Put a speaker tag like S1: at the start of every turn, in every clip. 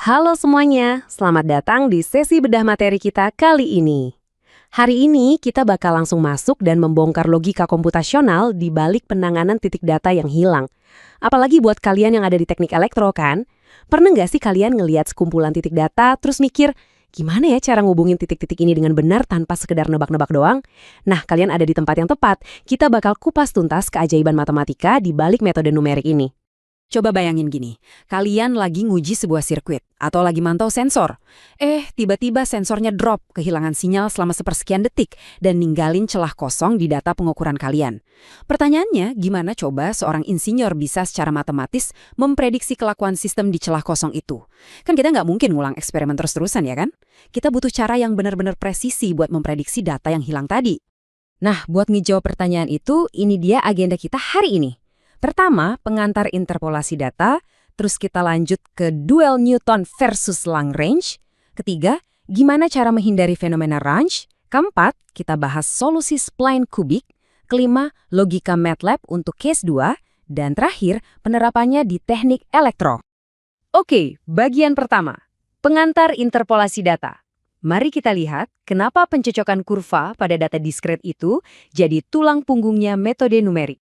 S1: Halo semuanya, selamat datang di sesi bedah materi kita kali ini. Hari ini kita bakal langsung masuk dan membongkar logika komputasional di balik penanganan titik data yang hilang. Apalagi buat kalian yang ada di teknik elektro kan? Pernah nggak sih kalian ngelihat sekumpulan titik data terus mikir, gimana ya cara ngubungin titik-titik ini dengan benar tanpa sekedar nebak-nebak doang? Nah, kalian ada di tempat yang tepat. Kita bakal kupas tuntas keajaiban matematika di balik metode numerik ini.
S2: Coba bayangin gini, kalian lagi nguji sebuah sirkuit atau lagi mantau sensor. Tiba-tiba sensornya drop, kehilangan sinyal selama sepersekian detik dan ninggalin celah kosong di data pengukuran kalian. Pertanyaannya, gimana coba seorang insinyur bisa secara matematis memprediksi kelakuan sistem di celah kosong itu? Kan kita nggak mungkin ngulang eksperimen terus-terusan ya kan? Kita butuh cara yang benar-benar presisi buat memprediksi data yang hilang tadi. Nah, buat ngejawab pertanyaan itu, ini dia agenda kita hari ini. Pertama, pengantar interpolasi data, terus kita lanjut ke duel Newton versus Lagrange. Ketiga, gimana cara menghindari fenomena Range. Keempat, kita bahas solusi spline kubik. Kelima, logika MATLAB untuk case 2. Dan terakhir, penerapannya di teknik elektro. Oke, bagian pertama, pengantar interpolasi data. Mari kita lihat kenapa pencocokan kurva pada data diskret itu jadi tulang punggungnya metode numerik.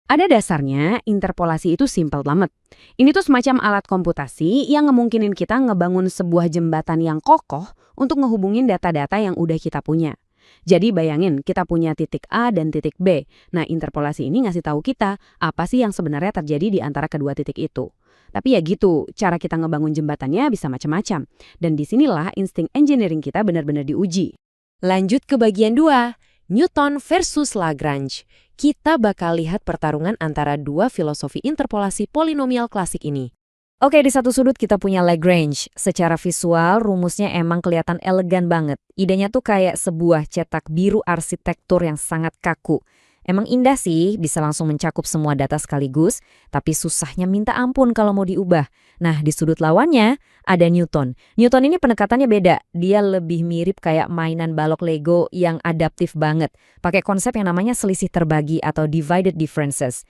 S2: Ada dasarnya, interpolasi itu simpel banget. Ini tuh semacam alat komputasi yang ngemungkinin kita ngebangun sebuah jembatan yang kokoh untuk ngehubungin data-data yang udah kita punya. Jadi bayangin, kita punya titik A dan titik B. Nah, interpolasi ini ngasih tahu kita apa sih yang sebenarnya terjadi di antara kedua titik itu. Tapi ya gitu, cara kita ngebangun jembatannya bisa macam-macam. Dan disinilah insting engineering kita benar-benar diuji. Lanjut ke bagian 2, Newton versus Lagrange. Kita bakal lihat pertarungan antara dua filosofi interpolasi polinomial klasik ini. Oke, di satu sudut kita punya Lagrange. Secara visual, rumusnya emang kelihatan elegan banget. Idenya tuh kayak sebuah cetak biru arsitektur yang sangat kaku. Emang indah sih, bisa langsung mencakup semua data sekaligus, tapi susahnya minta ampun kalau mau diubah. Nah, di sudut lawannya ada Newton. Newton ini pendekatannya beda. Dia lebih mirip kayak mainan balok Lego yang adaptif banget. Pakai konsep yang namanya selisih terbagi atau divided differences.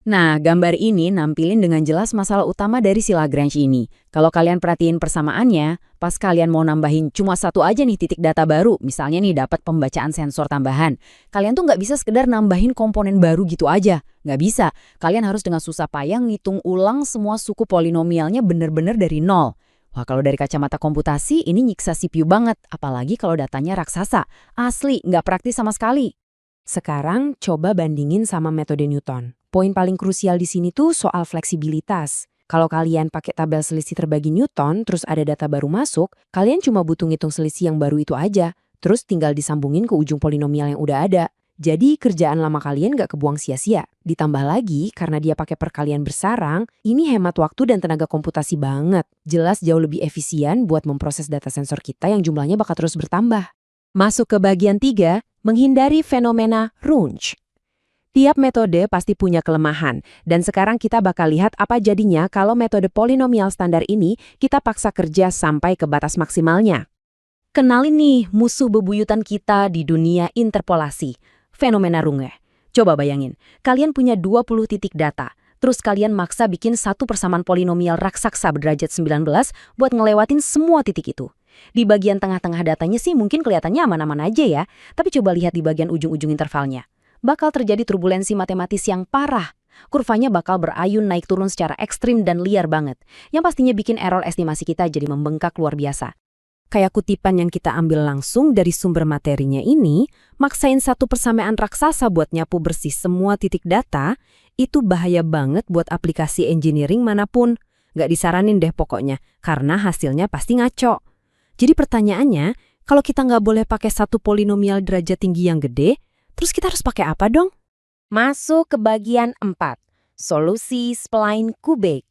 S2: Nah, gambar ini nampilin dengan jelas masalah utama dari si Lagrange ini. Kalau kalian perhatiin persamaannya, pas kalian mau nambahin cuma satu aja nih titik data baru, misalnya nih dapat pembacaan sensor tambahan, kalian tuh nggak bisa sekedar nambahin komponen baru gitu aja. Nggak bisa. Kalian harus dengan susah payah ngitung ulang semua suku polinomialnya bener-bener dari nol. Wah, kalau dari kacamata komputasi, ini nyiksa CPU banget, apalagi kalau datanya raksasa. Asli, nggak praktis sama sekali. Sekarang coba bandingin sama metode Newton. Poin paling krusial di sini tuh soal fleksibilitas. Kalau kalian pakai tabel selisih terbagi Newton, terus ada data baru masuk, kalian cuma butuh ngitung selisih yang baru itu aja, terus tinggal disambungin ke ujung polinomial yang udah ada. Jadi kerjaan lama kalian nggak kebuang sia-sia. Ditambah lagi, karena dia pakai perkalian bersarang, ini hemat waktu dan tenaga komputasi banget. Jelas jauh lebih efisien buat memproses data sensor kita yang jumlahnya bakal terus bertambah. Masuk ke bagian 3, menghindari fenomena Runge. Tiap metode pasti punya kelemahan, dan sekarang kita bakal lihat apa jadinya kalau metode polinomial standar ini kita paksa kerja sampai ke batas maksimalnya. Kenalin nih musuh bebuyutan kita di dunia interpolasi, fenomena Runge. Coba bayangin, kalian punya 20 titik data, terus kalian maksa bikin satu persamaan polinomial raksasa berderajat 19 buat ngelewatin semua titik itu. Di bagian tengah-tengah datanya sih mungkin kelihatannya aman-aman aja ya, tapi coba lihat di bagian ujung-ujung intervalnya. Bakal terjadi turbulensi matematis yang parah. Kurvanya bakal berayun naik turun secara ekstrim dan liar banget, yang pastinya bikin error estimasi kita jadi membengkak luar biasa. Kayak kutipan yang kita ambil langsung dari sumber materinya ini, maksain satu persamaan raksasa buat nyapu bersih semua titik data, itu bahaya banget buat aplikasi engineering manapun. Nggak disaranin deh pokoknya, karena hasilnya pasti ngaco. Jadi pertanyaannya, kalau kita nggak boleh pakai satu polinomial derajat tinggi yang gede, terus kita harus pakai apa dong? Masuk ke bagian 4, solusi spline kubik.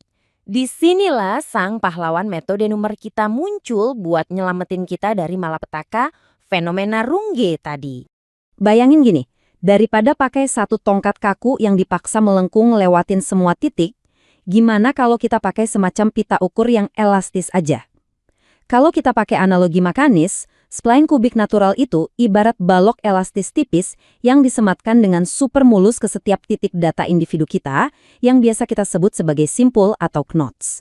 S2: Disinilah sang pahlawan metode numerik kita muncul buat nyelamatin kita dari malapetaka fenomena Runge tadi. Bayangin gini, daripada pakai satu tongkat kaku yang dipaksa melengkung lewatin semua titik, gimana kalau kita pakai semacam pita ukur yang elastis aja? Kalau kita pakai analogi mekanis, spline kubik natural itu ibarat balok elastis tipis yang disematkan dengan super mulus ke setiap titik data individu kita yang biasa kita sebut sebagai simpul atau knots.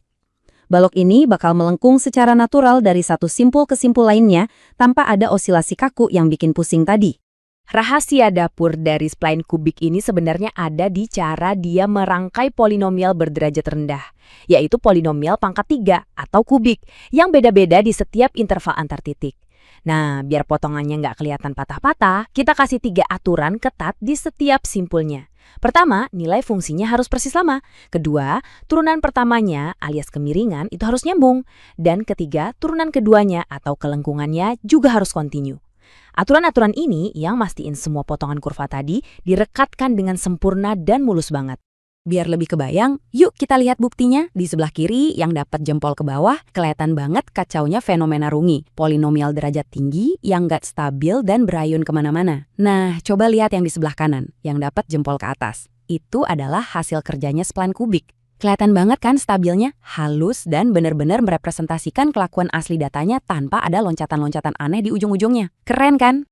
S3: Balok ini bakal melengkung secara natural dari satu simpul ke simpul lainnya tanpa ada osilasi kaku yang bikin pusing tadi.
S1: Rahasia dapur dari spline kubik ini sebenarnya ada di cara dia merangkai polinomial berderajat rendah, yaitu polinomial pangkat 3 atau kubik, yang beda-beda di setiap interval antar titik. Nah, biar potongannya nggak kelihatan patah-patah, kita kasih 3 aturan ketat di setiap simpulnya. Pertama, nilai fungsinya harus persis sama. Kedua, turunan pertamanya alias kemiringan itu harus nyambung. Dan ketiga, turunan keduanya atau kelengkungannya juga harus kontinu. Aturan-aturan ini yang mastiin semua potongan kurva tadi direkatkan dengan sempurna dan mulus banget.
S2: Biar lebih kebayang, yuk kita lihat buktinya. Di sebelah kiri yang dapat jempol ke bawah, kelihatan banget kacaunya fenomena rungi. Polinomial derajat tinggi yang nggak stabil dan berayun kemana-mana. Nah, coba lihat yang di sebelah kanan, yang dapat jempol ke atas. Itu adalah hasil kerjanya spline kubik. Kelihatan banget kan stabilnya, halus dan benar-benar merepresentasikan kelakuan asli datanya tanpa ada loncatan-loncatan aneh di ujung-ujungnya. Keren kan?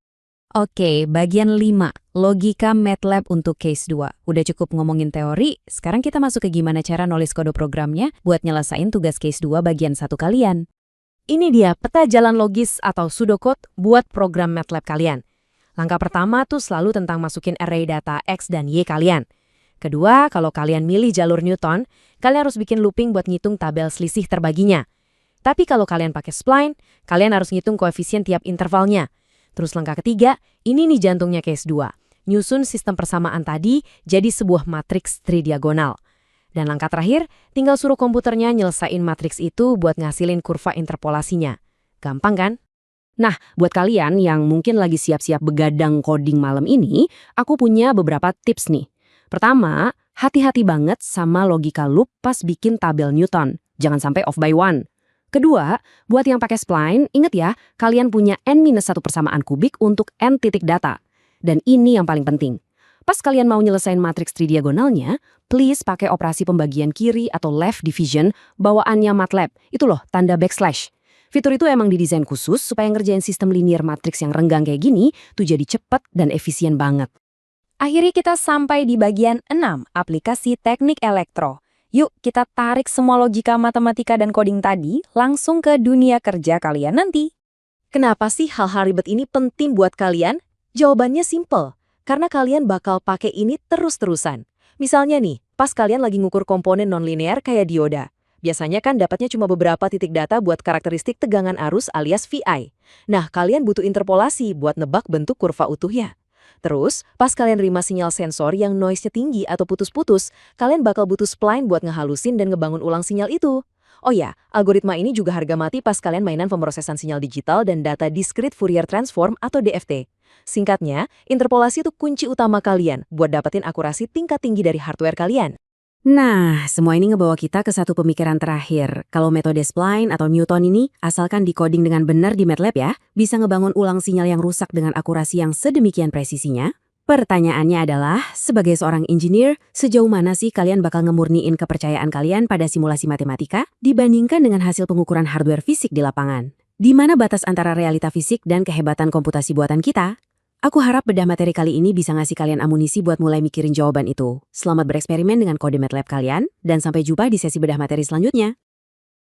S3: Oke, bagian 5. Logika MATLAB untuk case 2. Udah cukup ngomongin teori, sekarang kita masuk ke gimana cara nulis kode programnya buat nyelesain tugas case 2 bagian 1 kalian.
S1: Ini dia peta jalan logis atau pseudocode buat program MATLAB kalian. Langkah pertama tuh selalu tentang masukin array data X dan Y kalian. Kedua, kalau kalian milih jalur Newton, kalian harus bikin looping buat ngitung tabel selisih terbaginya. Tapi kalau kalian pakai spline, kalian harus ngitung koefisien tiap intervalnya. Terus langkah ketiga, ini nih jantungnya case 2. Nyusun sistem persamaan tadi jadi sebuah matriks tridiagonal. Dan langkah terakhir, tinggal suruh komputernya nyelesain matriks itu buat ngasilin kurva interpolasinya. Gampang kan?
S3: Nah, buat kalian yang mungkin lagi siap-siap begadang coding malam ini, aku punya beberapa tips nih. Pertama, hati-hati banget sama logika loop pas bikin tabel Newton. Jangan sampai off by 1. Kedua, buat yang pakai spline, ingat ya, kalian punya n-1 persamaan kubik untuk n titik data. Dan ini yang paling penting. Pas kalian mau nyelesain matriks tridiagonalnya, please pakai operasi pembagian kiri atau left division bawaannya MATLAB. Itu loh, tanda backslash. Fitur itu emang didesain khusus supaya ngerjain sistem linear matriks yang renggang kayak gini tuh jadi cepet dan efisien banget.
S2: Akhirnya kita sampai di bagian 6, aplikasi teknik elektro. Yuk kita tarik semua logika matematika dan coding tadi langsung ke dunia kerja kalian nanti.
S1: Kenapa sih hal-hal ribet ini penting buat kalian? Jawabannya simple, karena kalian bakal pakai ini terus-terusan. Misalnya nih, pas kalian lagi ngukur komponen nonlinear kayak dioda. Biasanya kan dapatnya cuma beberapa titik data buat karakteristik tegangan arus alias VI. Nah, kalian butuh interpolasi buat nebak bentuk kurva utuhnya. Terus, pas kalian terima sinyal sensor yang noise-nya tinggi atau putus-putus, kalian bakal butuh spline buat ngehalusin dan ngebangun ulang sinyal itu. Oh ya, algoritma ini juga harga mati pas kalian mainan pemrosesan sinyal digital dan data discrete Fourier transform atau DFT. Singkatnya, interpolasi itu kunci utama kalian buat dapetin akurasi tingkat tinggi dari hardware kalian.
S3: Nah, semua ini ngebawa kita ke satu pemikiran terakhir. Kalau metode spline atau Newton ini, asalkan di-coding dengan benar di MATLAB ya, bisa ngebangun ulang sinyal yang rusak dengan akurasi yang sedemikian presisinya. Pertanyaannya adalah, sebagai seorang engineer, sejauh mana sih kalian bakal ngemurniin kepercayaan kalian pada simulasi matematika dibandingkan dengan hasil pengukuran hardware fisik di lapangan? Di mana batas antara realita fisik dan kehebatan komputasi buatan kita? Aku harap bedah materi kali ini bisa ngasih kalian amunisi buat mulai mikirin jawaban itu. Selamat bereksperimen dengan kode MATLAB kalian, dan sampai jumpa di sesi bedah materi selanjutnya.